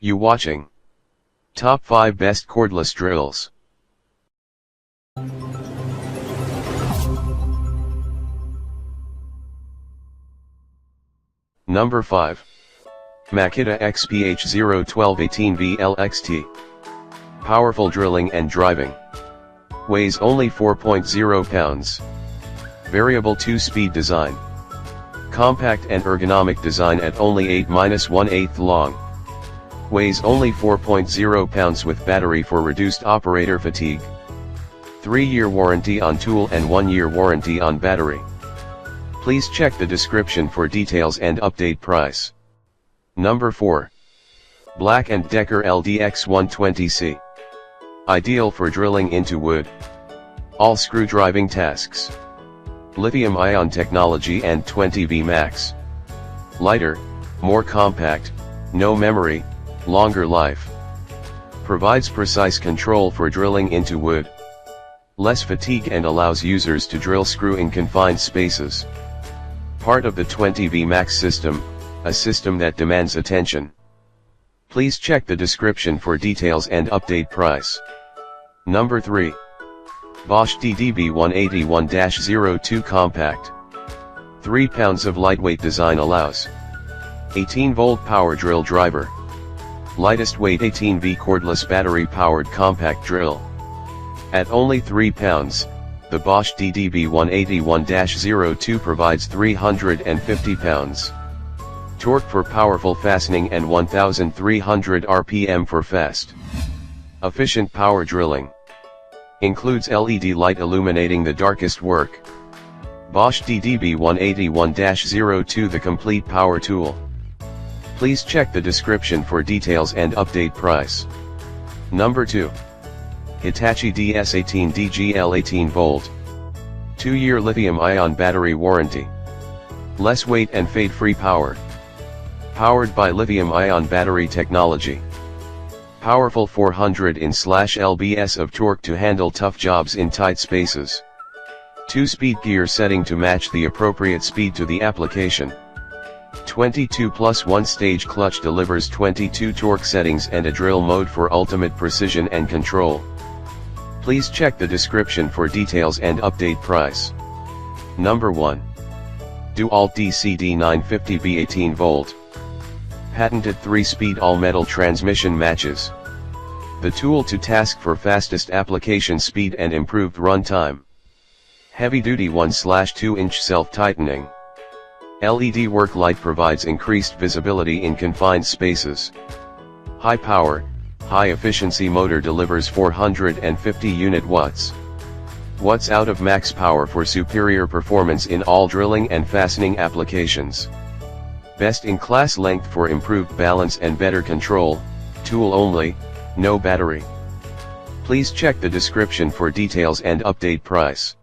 You watching Top 5 Best Cordless Drills. Number 5. Makita PH01218V LXT. Powerful drilling and driving. Weighs only 4.0 pounds. Variable 2-speed design. Compact and ergonomic design at only 8-1/8 long. Weighs only 4.0 pounds with battery for reduced operator fatigue. 3-year warranty on tool and 1-year warranty on battery. Please check the description for details and update price. Number 4. Black & Decker LDX120C. Ideal for drilling into wood. All screw driving tasks. Lithium-ion technology and 20V max. Lighter, more compact, no memory, longer life. Provides precise control for drilling into wood. Less fatigue and allows users to drill screw in confined spaces. Part of the 20V max system, a system that demands attention. Please check the description for details and update price. Number 3. Bosch DB1801-02 Compact. 3 pounds of lightweight design allows 18-volt power drill driver. Lightest weight 18V cordless battery-powered compact drill. At only 3 pounds, the Bosch DB1801-02 provides 350 pounds. Torque for powerful fastening and 1300 RPM for fast, efficient power drilling. Includes LED light illuminating the darkest work. Bosch DB1801-02 the complete power tool. Please check the description for details and update price. Number 2. Hitachi EDS18DGL 18V. 2-year lithium-ion battery warranty. Less weight and fade-free power. Powered by lithium-ion battery technology. Powerful 400 N/lbs of torque to handle tough jobs in tight spaces. 2-speed gear setting to match the appropriate speed to the application. 22+1 stage clutch delivers 22 torque settings and a drill mode for ultimate precision and control. Please check the description for details and update price. Number 1. DEWALT DCD950V 18V. Patented 3-speed all-metal transmission matches. The tool to task for fastest application speed and improved runtime. Heavy-duty 1/2-inch self-tightening. LED work light provides increased visibility in confined spaces. High power, high efficiency motor delivers 450 unit watts. Watts out of max power for superior performance in all drilling and fastening applications. Best-in-class length for improved balance and better control, tool only, no battery. Please check the description for details and update price.